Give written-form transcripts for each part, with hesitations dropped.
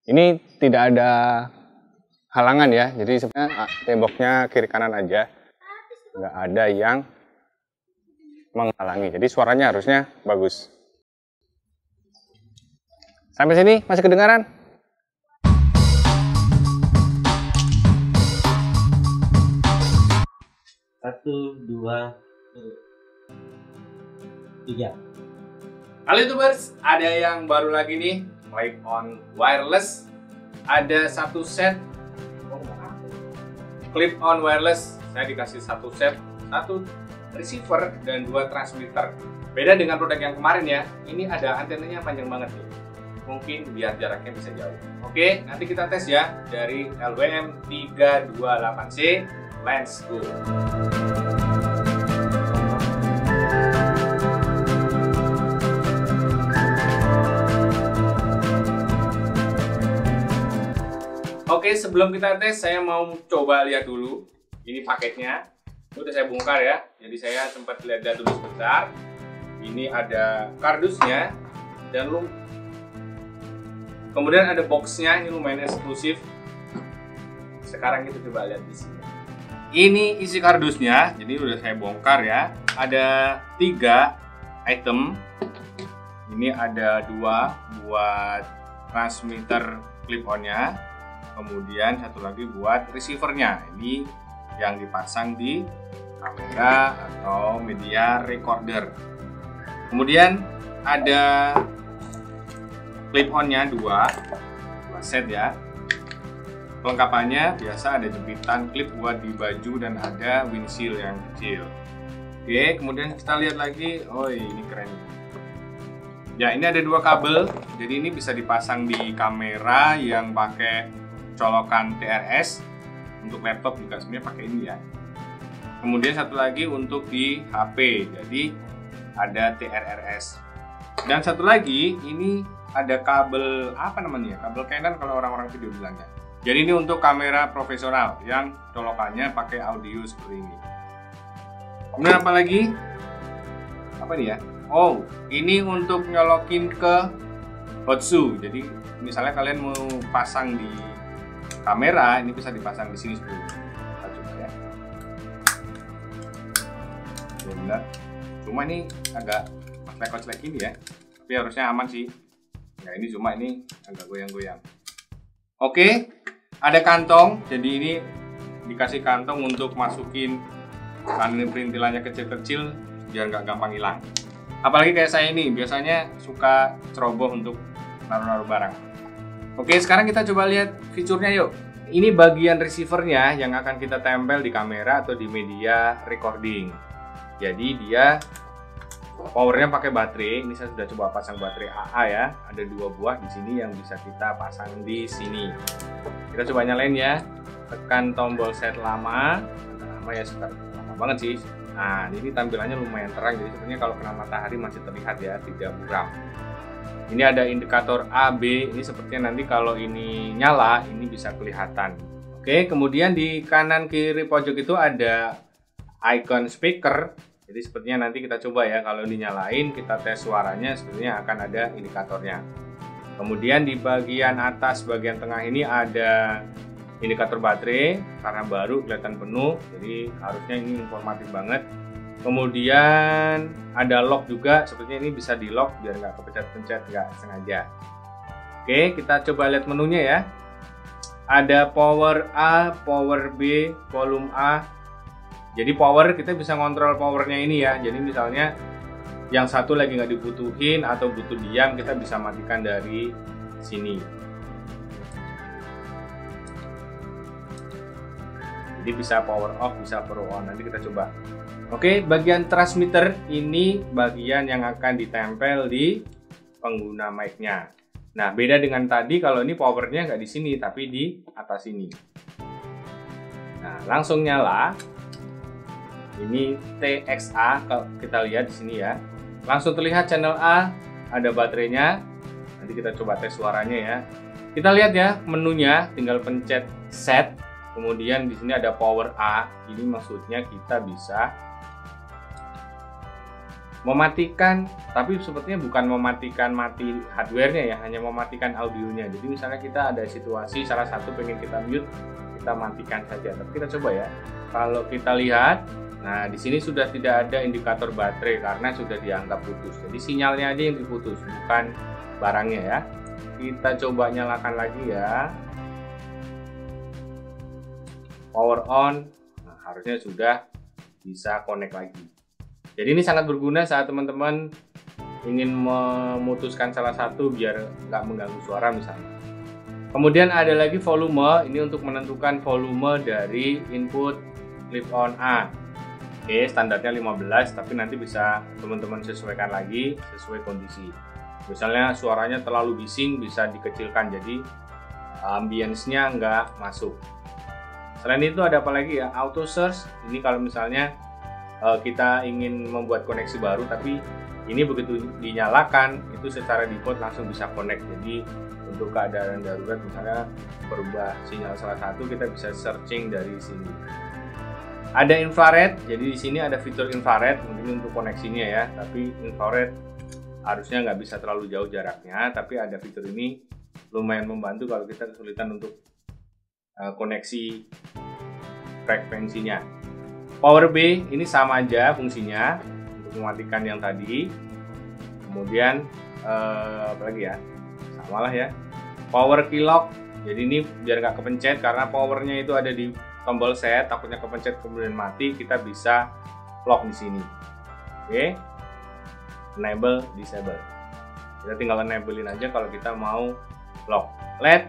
Ini tidak ada halangan ya, jadi sebenarnya temboknya kiri kanan aja, nggak ada yang menghalangi, jadi suaranya harusnya bagus. Sampai sini masih kedengaran? Satu, dua, tiga. Halo YouTubers, ada yang baru lagi nih, Clip on Wireless. Ada satu set Clip on Wireless. Saya dikasih satu set, satu receiver dan dua transmitter. Beda dengan produk yang kemarin ya. Ini ada antenanya panjang banget nih. Mungkin biar jaraknya bisa jauh. Oke, nanti kita tes ya dari LWM 328C. Let's go. Oke, sebelum kita tes, saya mau coba lihat dulu. Ini paketnya. Udah saya bongkar ya. Jadi saya sempat lihat dulu sebentar. Ini ada kardusnya dan kemudian ada boxnya. Ini lumayan eksklusif. Sekarang kita coba lihat isinya. Ini isi kardusnya. Jadi udah saya bongkar ya. Ada 3 item. Ini ada 2 buat transmitter clip-on-nya. Kemudian satu lagi buat receivernya, ini yang dipasang di kamera atau media recorder. Kemudian ada clip-onnya 2 set ya. Pelengkapannya biasa ada jepitan klip buat di baju dan ada windshield yang kecil. Oke, kemudian kita lihat lagi. Oh, ini keren. Ya, ini ada 2 kabel. Jadi ini bisa dipasang di kamera yang pakai colokan TRS. Untuk laptop juga sebenarnya pakai ini ya. Kemudian satu lagi untuk di HP, jadi ada TRRS. Dan satu lagi ini ada kabel apa namanya? Kabel Canon kalau orang-orang video bilangnya. Jadi ini untuk kamera profesional yang colokannya pakai audio seperti ini. Kemudian apa lagi? Apa nih ya? Oh, ini untuk nyolokin ke hotsu. Jadi misalnya kalian mau pasang di kamera, ini bisa dipasang di sini seperti ini. Kita coba ya. Benar. Cuma ini agak kocelek-kocelek ini ya. Tapi harusnya aman sih. Ya ini cuma ini agak goyang-goyang. Oke, ada kantong. Jadi ini dikasih kantong untuk masukin perintilannya kecil-kecil biar nggak gampang hilang. Apalagi kayak saya ini biasanya suka ceroboh untuk naruh-naruh barang. Oke, sekarang kita coba lihat fiturnya yuk. Ini bagian receivernya yang akan kita tempel di kamera atau di media recording. Jadi dia powernya pakai baterai. Ini saya sudah coba pasang baterai AA ya. Ada 2 buah di sini yang bisa kita pasang di sini. Kita coba nyalain ya. Tekan tombol set lama. Lama ya, sekitar lama banget sih. Nah, ini tampilannya lumayan terang. Jadi sebenarnya kalau kena matahari masih terlihat ya, tidak buram. Ini ada indikator A, B, ini sepertinya nanti kalau ini nyala, ini bisa kelihatan. Oke, kemudian di kanan kiri pojok itu ada icon speaker. Jadi sepertinya nanti kita coba ya, kalau dinyalain kita tes suaranya, sepertinya akan ada indikatornya. Kemudian di bagian atas, bagian tengah ini ada indikator baterai, karena baru kelihatan penuh, jadi harusnya ini informatif banget. Kemudian ada lock juga, sepertinya ini bisa di lock biar nggak kepencet-pencet nggak sengaja. Oke, kita coba lihat menunya ya. Ada power A, power B, volume A. Jadi power, kita bisa ngontrol powernya ini ya. Jadi misalnya yang satu lagi nggak dibutuhin atau butuh diam, kita bisa matikan dari sini. Jadi bisa power off, bisa power on. Nanti kita coba. Oke, bagian transmitter ini bagian yang akan ditempel di pengguna mic-nya. Nah, beda dengan tadi, kalau ini powernya nggak di sini, tapi di atas sini. Nah, langsung nyala. Ini TXA, kalau kita lihat di sini ya. Langsung terlihat channel A, ada baterainya. Nanti kita coba tes suaranya ya. Kita lihat ya menunya, tinggal pencet set. Kemudian di sini ada power A. Ini maksudnya kita bisa mematikan, tapi sepertinya bukan mematikan mati hardware-nya ya, hanya mematikan audionya. Jadi misalnya kita ada situasi salah satu pengen kita mute, kita matikan saja. Tapi kita coba ya. Kalau kita lihat, nah di sini sudah tidak ada indikator baterai karena sudah dianggap putus. Jadi sinyalnya aja yang diputus, bukan barangnya ya. Kita coba nyalakan lagi ya. Power on. Nah, harusnya sudah bisa connect lagi. Jadi ini sangat berguna saat teman-teman ingin memutuskan salah satu biar nggak mengganggu suara misalnya. Kemudian ada lagi volume, ini untuk menentukan volume dari input clip on A. Oke, standarnya 15, tapi nanti bisa teman-teman sesuaikan lagi sesuai kondisi. Misalnya suaranya terlalu bising, bisa dikecilkan jadi ambience-nya nggak masuk. Selain itu ada apa lagi ya? Auto search, ini kalau misalnya kita ingin membuat koneksi baru, tapi ini begitu dinyalakan itu secara default langsung bisa connect. Jadi untuk keadaan darurat misalnya berubah sinyal salah satu, kita bisa searching dari sini. Ada infrared, jadi di sini ada fitur infrared mungkin untuk koneksinya ya, tapi infrared harusnya nggak bisa terlalu jauh jaraknya, tapi ada fitur ini lumayan membantu kalau kita kesulitan untuk koneksi frekuensinya. Power B ini sama aja fungsinya untuk mematikan yang tadi. Kemudian apa lagi ya, samalah ya. Power key lock, jadi ini biar nggak kepencet karena powernya itu ada di tombol set, takutnya kepencet kemudian mati, kita bisa lock di sini. Oke, enable, disable. Kita tinggal enablein aja kalau kita mau lock. LED,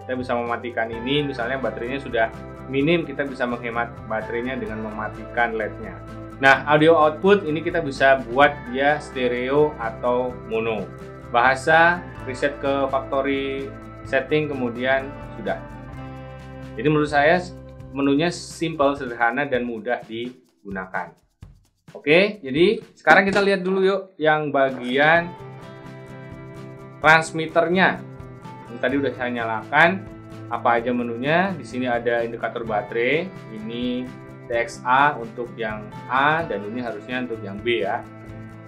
kita bisa mematikan ini, misalnya baterainya sudah minim, kita bisa menghemat baterainya dengan mematikan LED-nya. Nah, audio output ini kita bisa buat dia stereo atau mono. Bahasa reset ke factory setting, kemudian sudah. Jadi menurut saya menunya simple, sederhana, dan mudah digunakan. Oke, jadi sekarang kita lihat dulu yuk yang bagian transmitternya. Ini tadi udah saya nyalakan. Apa aja menunya? Di sini ada indikator baterai. Ini DXA untuk yang A dan ini harusnya untuk yang B ya.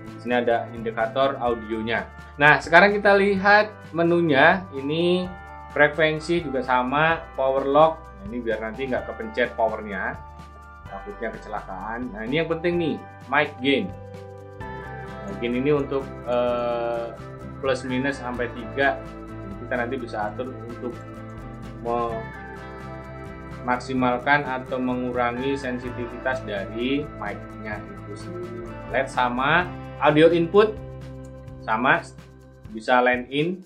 Di sini ada indikator audionya. Nah, sekarang kita lihat menunya. Ini frekuensi juga sama, power lock. Nah, ini biar nanti nggak kepencet powernya, takutnya kecelakaan. Nah, ini yang penting nih, mic gain. Nah, gain ini untuk plus minus sampai 3. Kita nanti bisa atur untuk memaksimalkan atau mengurangi sensitivitas dari mic-nya itu sendiri. LED sama, audio input sama, bisa line in.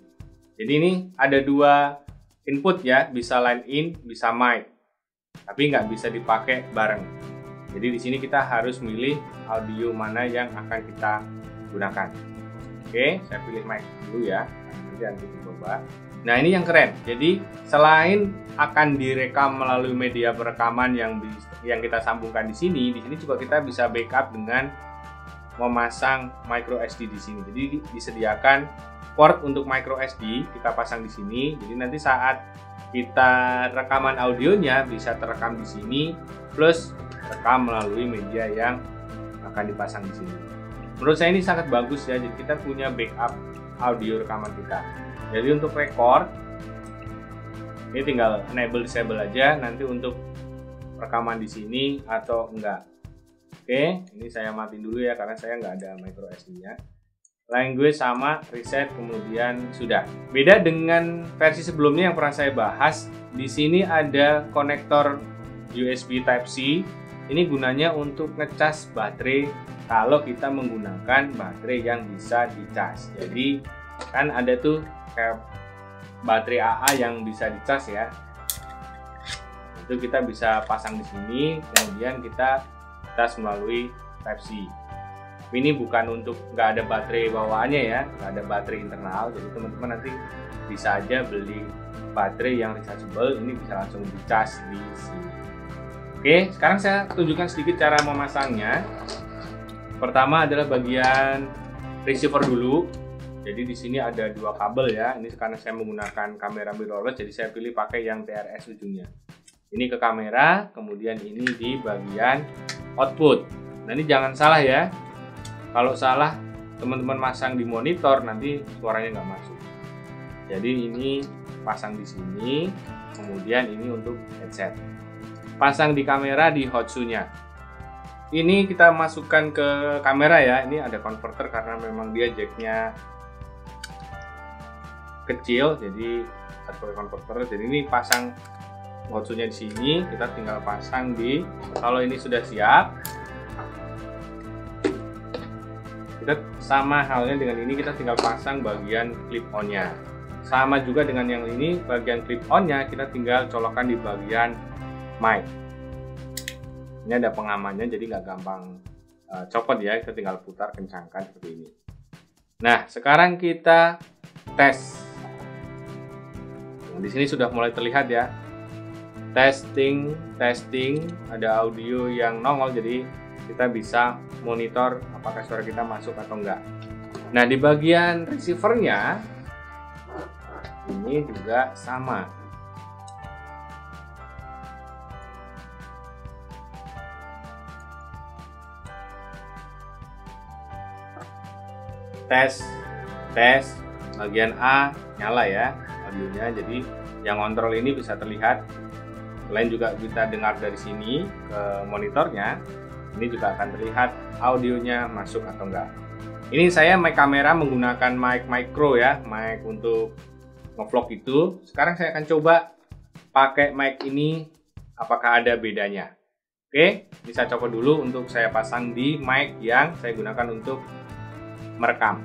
Jadi ini ada dua input ya, bisa line in, bisa mic, tapi nggak bisa dipakai bareng. Jadi di sini kita harus milih audio mana yang akan kita gunakan. Oke, saya pilih mic dulu ya, nanti coba. Nah, ini yang keren. Jadi selain akan direkam melalui media perekaman yang kita sambungkan di sini juga kita bisa backup dengan memasang micro SD di sini. Jadi disediakan port untuk micro SD, kita pasang di sini. Jadi nanti saat kita rekaman audionya bisa terekam di sini plus rekam melalui media yang akan dipasang di sini. Menurut saya ini sangat bagus ya. Jadi kita punya backup audio rekaman kita. Jadi untuk record ini tinggal enable disable aja, nanti untuk rekaman di sini atau enggak. Oke, ini saya matiin dulu ya karena saya nggak ada micro SD-nya. Language sama, reset, kemudian sudah. Beda dengan versi sebelumnya yang pernah saya bahas, di sini ada konektor USB Type-C. Ini gunanya untuk ngecas baterai kalau kita menggunakan baterai yang bisa dicas. Jadi kan ada tuh kayak baterai AA yang bisa dicas ya, itu kita bisa pasang di sini, kemudian kita cas melalui Type-C. Tapi ini bukan untuk nggak ada baterai bawaannya ya, nggak ada baterai internal, jadi teman-teman nanti bisa aja beli baterai yang rechargeable, ini bisa langsung dicas di sini. Oke, sekarang saya tunjukkan sedikit cara memasangnya. Pertama adalah bagian receiver dulu. Jadi di sini ada dua kabel ya. Ini karena saya menggunakan kamera mirrorless, jadi saya pilih pakai yang TRS ujungnya. Ini ke kamera, kemudian ini di bagian output. Nah ini jangan salah ya. Kalau salah teman-teman masang di monitor nanti suaranya nggak masuk. Jadi ini pasang di sini, kemudian ini untuk headset. Pasang di kamera di Hotsu-nya. Ini kita masukkan ke kamera ya. Ini ada converter karena memang dia jacknya kecil, jadi harus pakai converter. Jadi ini pasang Hotsu-nya di sini, kita tinggal pasang di. Kalau ini sudah siap, kita sama halnya dengan ini, kita tinggal pasang bagian clip on-nya. Sama juga dengan yang ini, bagian clip on-nya kita tinggal colokkan di bagian mic. Ini ada pengamannya, jadi nggak gampang copot ya, kita tinggal putar, kencangkan seperti ini. Nah, sekarang kita tes. Nah, di sini sudah mulai terlihat ya, testing, ada audio yang nongol, jadi kita bisa monitor apakah suara kita masuk atau enggak. Nah, di bagian receivernya ini juga sama. Tes, bagian A nyala ya audionya, jadi yang kontrol ini bisa terlihat. Selain juga kita dengar dari sini ke monitornya, ini juga akan terlihat audionya masuk atau enggak. Ini saya mic kamera menggunakan mic micro ya, mic untuk ngevlog itu. Sekarang saya akan coba pakai mic ini, apakah ada bedanya. Oke, bisa copot dulu untuk saya pasang di mic yang saya gunakan untuk merekam.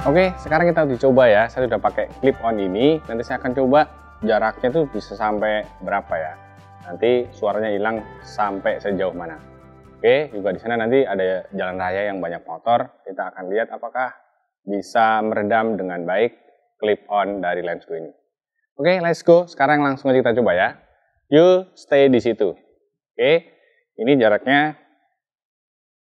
Oke, sekarang kita uji coba ya. Saya sudah pakai clip on ini. Nanti saya akan coba jaraknya tuh bisa sampai berapa ya. Nanti suaranya hilang sampai sejauh mana. Oke, juga di sana nanti ada jalan raya yang banyak motor. Kita akan lihat apakah bisa meredam dengan baik clip on dari Lensgo ini. Oke, let's go. Sekarang langsung aja kita coba ya. You stay di situ. Oke, ini jaraknya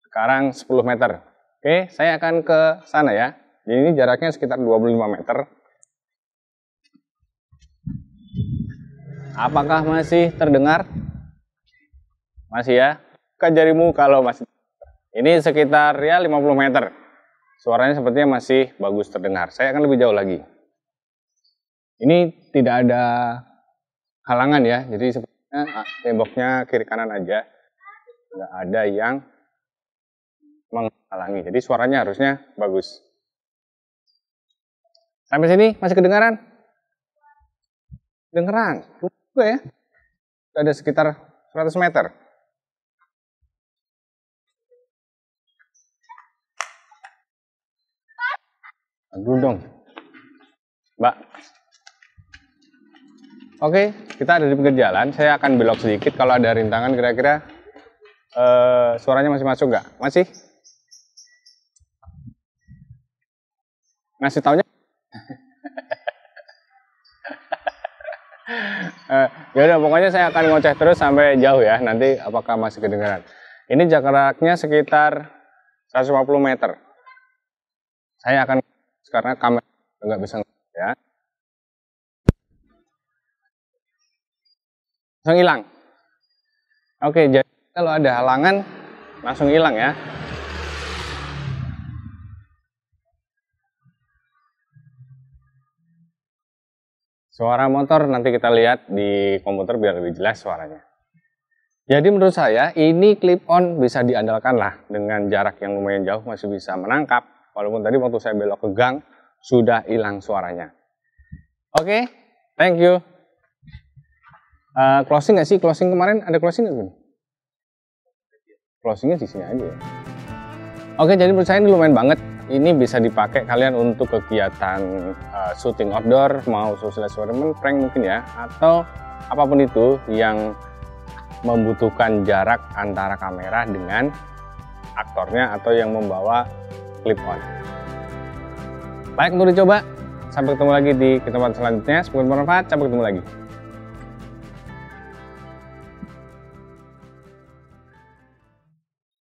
sekarang 10 meter. Oke, saya akan ke sana ya. Jadi ini jaraknya sekitar 25 meter. Apakah masih terdengar? Masih ya? Buka jarimu kalau masih. Ini sekitar ya 50 meter. Suaranya sepertinya masih bagus terdengar. Saya akan lebih jauh lagi. Ini tidak ada halangan ya. Jadi sepertinya temboknya kiri kanan aja. Nggak ada yang menghalangi. Jadi suaranya harusnya bagus. Sampai sini masih kedengaran? Kedengaran. Juga ya. Ada sekitar 100 meter. Aduh dong. Mbak. Oke, kita ada di pinggir jalan. Saya akan belok sedikit. Kalau ada rintangan kira-kira suaranya masih masuk nggak? Masih? Ngasih taunya? Yaudah, pokoknya saya akan ngoceh terus sampai jauh ya. Nanti apakah masih kedengaran. Ini jaraknya sekitar 150 meter. Saya akan, karena kamera nggak bisa ya. Langsung hilang. Oke, jadi kalau ada halangan langsung hilang ya. Suara motor nanti kita lihat di komputer biar lebih jelas suaranya. Jadi menurut saya ini clip on bisa diandalkan lah, dengan jarak yang lumayan jauh masih bisa menangkap. Walaupun tadi waktu saya belok ke gang sudah hilang suaranya. Oke, thank you. Closing nggak sih? Closing kemarin ada closing nggak? Closingnya di sini aja ya. Oke, jadi menurut saya ini lumayan banget. Ini bisa dipakai kalian untuk kegiatan syuting outdoor, mau social experiment, prank mungkin ya, atau apapun itu yang membutuhkan jarak antara kamera dengan aktornya atau yang membawa clip on. Baik, untuk dicoba. Sampai ketemu lagi di kesempatan selanjutnya. Semoga bermanfaat. Sampai ketemu lagi.